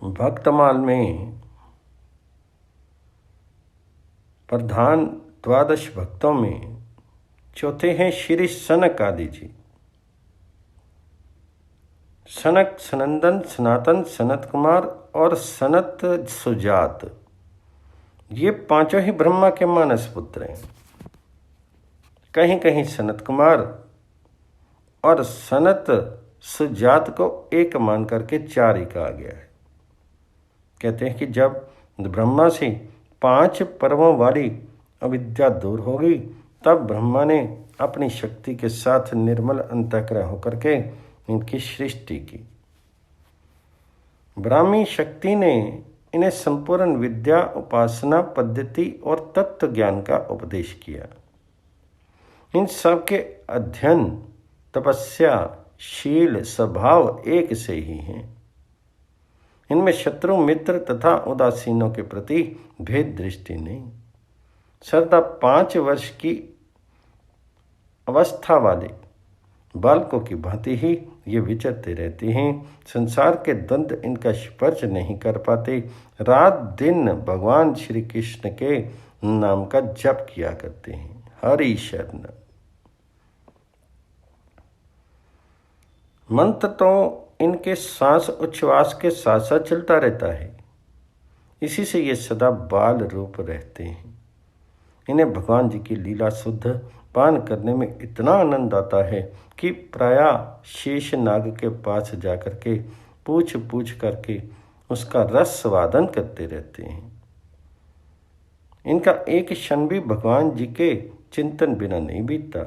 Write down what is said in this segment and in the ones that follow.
भक्तमाल में प्रधान 12 भक्तों में चौथे हैं श्री सनक आदि जी। सनक, सनंदन, सनातन, सनत कुमार और सनत सुजात, ये पांचों ही ब्रह्मा के मानस पुत्र हैं। कहीं कहीं सनत कुमार और सनत सुजात को एक मान करके 4 ही कहा गया है। कहते हैं कि जब ब्रह्मा से 5 पर्वों वाली अविद्या दूर होगी तब ब्रह्मा ने अपनी शक्ति के साथ निर्मल अंतःकरण होकर के इनकी सृष्टि की। ब्राह्मी शक्ति ने इन्हें संपूर्ण विद्या, उपासना पद्धति और तत्व ज्ञान का उपदेश किया। इन सब के अध्ययन, तपस्या, शील, स्वभाव एक से ही हैं। इनमें शत्रु, मित्र तथा उदासीनों के प्रति भेद दृष्टि नहीं। सदा 5 वर्ष की अवस्था वाले बालकों की भांति ही ये विचरते रहते हैं। संसार के द्वंद्व इनका स्पर्श नहीं कर पाते। रात दिन भगवान श्री कृष्ण के नाम का जप किया करते हैं। हरि शरण। मंत्र तो इनके सांस उच्छ्वास के साथ साथ चलता रहता है। इसी से ये सदा बाल रूप रहते हैं। इन्हें भगवान जी की लीला शुद्ध पान करने में इतना आनंद आता है कि प्रायः शेष नाग के पास जाकर के पूछ पूछ करके उसका रस स्वादन करते रहते हैं। इनका एक क्षण भी भगवान जी के चिंतन बिना नहीं बीतता।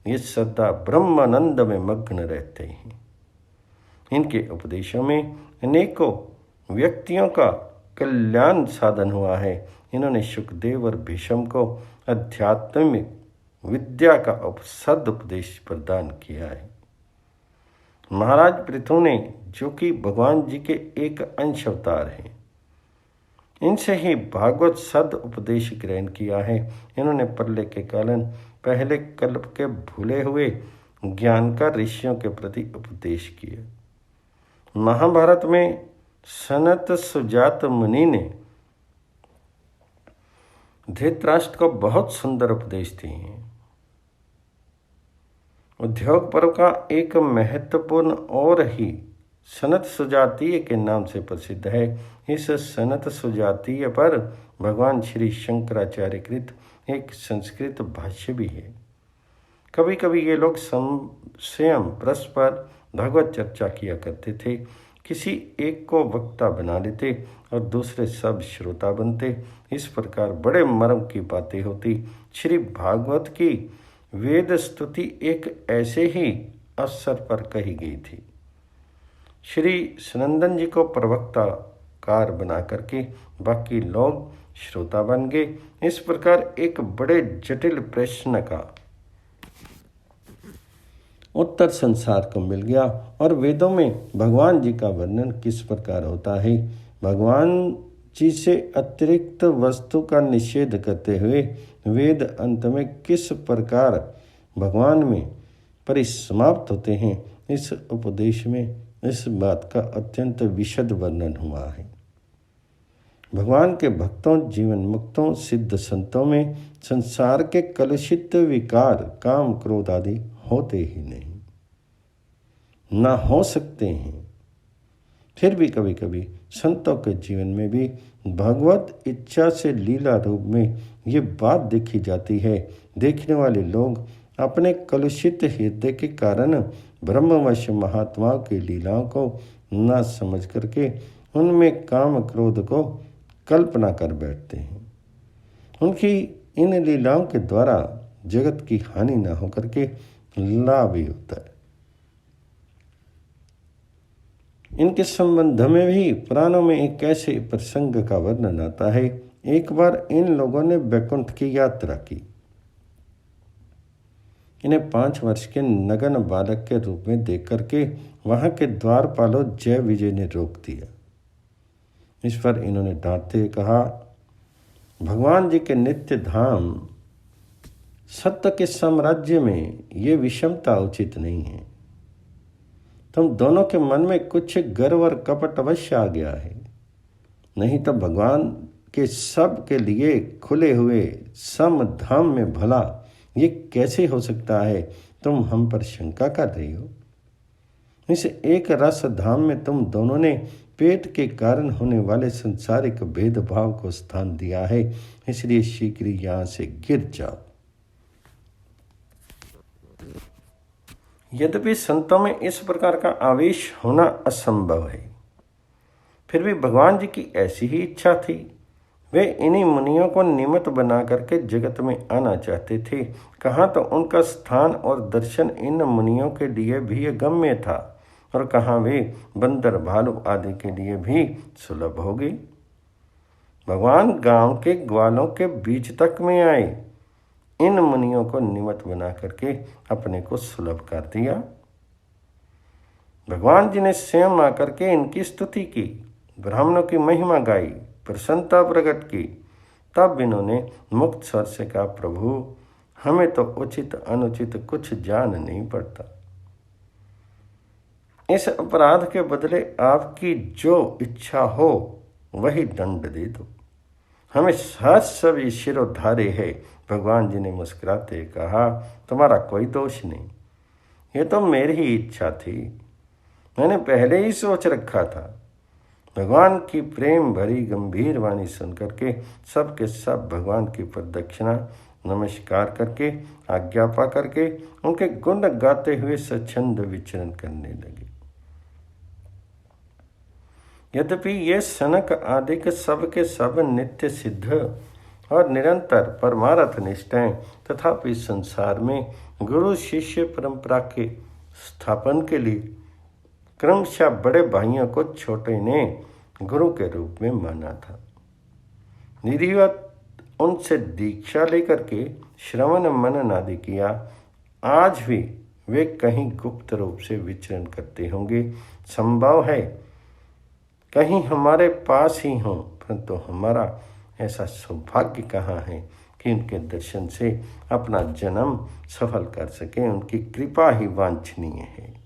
ये सदा ब्रह्मानंद में मग्न रहते हैं। इनके उपदेशों में अनेकों व्यक्तियों का कल्याण साधन हुआ है। इन्होंने सुखदेव और भीष्म को आध्यात्मिक विद्या का सदुपदेश प्रदान किया है। महाराज पृथु ने, जो कि भगवान जी के एक अंश अवतार हैं, इनसे ही भागवत सद उपदेश ग्रहण किया है। इन्होंने प्रलय के कारण पहले कल्प के भूले हुए ज्ञान का ऋषियों के प्रति उपदेश किया। महाभारत में सनत सुजात मुनि ने धृतराष्ट्र को बहुत सुंदर उपदेश दिए हैं। उद्योग पर्व का एक महत्वपूर्ण और ही सनत सुजातीय के नाम से प्रसिद्ध है। इस सनत सुजातीय पर भगवान श्री शंकराचार्य कृत एक संस्कृत भाष्य भी है। कभी कभी ये लोग स्वयं परस्पर भगवत चर्चा किया करते थे। किसी एक को वक्ता बना लेते और दूसरे सब श्रोता बनते। इस प्रकार बड़े मर्म की बातें होती। श्री भागवत की वेद स्तुति एक ऐसे ही अवसर पर कही गई थी। श्री सनंदन जी को प्रवक्ता कार बना करके बाकी लोग श्रोता बन गए। इस प्रकार एक बड़े जटिल प्रश्न का उत्तर संसार को मिल गया। और वेदों में भगवान जी का वर्णन किस प्रकार होता है, भगवान जी से अतिरिक्त वस्तु का निषेध करते हुए वेद अंत में किस प्रकार भगवान में परिसमाप्त होते हैं, इस उपदेश में इस बात का अत्यंत विशद वर्णन हुआ है। भगवान के भक्तों, जीवन मुक्तों, सिद्ध संतों में संसार के कलुषित विकार, काम, क्रोध आदि होते ही नहीं, ना हो सकते हैं। फिर भी कभी कभी संतों के जीवन में भी भगवत इच्छा से लीला रूप में ये बात देखी जाती है। देखने वाले लोग अपने कलुषित हृदय के कारण ब्रह्मवश महात्माओं की लीलाओं को न समझ करके उनमें काम क्रोध को कल्पना कर बैठते हैं। उनकी इन लीलाओं के द्वारा जगत की हानि न होकर के लाभ ही होता है। इनके संबंध में भी पुराणों में एक ऐसे प्रसंग का वर्णन आता है। एक बार इन लोगों ने वैकुंठ की यात्रा की। इन्हें 5 वर्ष के नगन बालक के रूप में देख करके वहां के द्वारपालों जय विजय ने रोक दिया। इस पर इन्होंने डांटते हुए कहा, भगवान जी के नित्य धाम सत्य के साम्राज्य में ये विषमता उचित नहीं है। तुम दोनों के मन में कुछ गर्व और कपट अवश्य आ गया है। नहीं तो भगवान के सब के लिए खुले हुए सम धाम में भला ये कैसे हो सकता है? तुम हम पर शंका कर रही हो। इस एक रस धाम में तुम दोनों ने पेट के कारण होने वाले संसारिक भेदभाव को स्थान दिया है, इसलिए शीघ्र यहां से गिर जाओ। यद्यपि संतों में इस प्रकार का आवेश होना असंभव है, फिर भी भगवान जी की ऐसी ही इच्छा थी। वे इन्हीं मुनियों को निमित्त बना करके जगत में आना चाहते थे। कहाँ तो उनका स्थान और दर्शन इन मुनियों के लिए भी अगम्य था, और कहाँ वे बंदर भालू आदि के लिए भी सुलभ हो गई। भगवान गांव के ग्वालों के बीच तक में आए, इन मुनियों को निमित्त बना करके अपने को सुलभ कर दिया। भगवान जी ने स्वयं आकर के इनकी स्तुति की, ब्राह्मणों की महिमा गाई, प्रसन्नता प्रकट की। तब इन्होंने मुक्त स्वर से कहा, प्रभु हमें तो उचित अनुचित कुछ जान नहीं पड़ता। इस अपराध के बदले आपकी जो इच्छा हो वही दंड दे दो, हमें सहज सभी शिरोधार्य है। भगवान जी ने मुस्कुराते कहा, तुम्हारा कोई दोष नहीं, ये तो मेरी ही इच्छा थी, मैंने पहले ही सोच रखा था। भगवान की प्रेम भरी गंभीर वाणी सुन करके सब के सब भगवान की प्रदक्षिणा नमस्कार करके आज्ञा पा करके उनके गुण गाते हुए स्वच्छंद विचरण करने लगे। यद्यपि ये सनक आदि के सब नित्य सिद्ध और निरंतर परमार्थ निष्ठ हैं, तथापि संसार में गुरु शिष्य परंपरा के स्थापन के लिए क्रमशः बड़े भाइयों को छोटे ने गुरु के रूप में माना था। निधिवत उनसे दीक्षा लेकर के श्रवण मनन आदि किया। आज भी वे कहीं गुप्त रूप से विचरण करते होंगे। संभव है कहीं हमारे पास ही हों, परंतु हमारा ऐसा सौभाग्य कहाँ है कि उनके दर्शन से अपना जन्म सफल कर सके। उनकी कृपा ही वांछनीय है।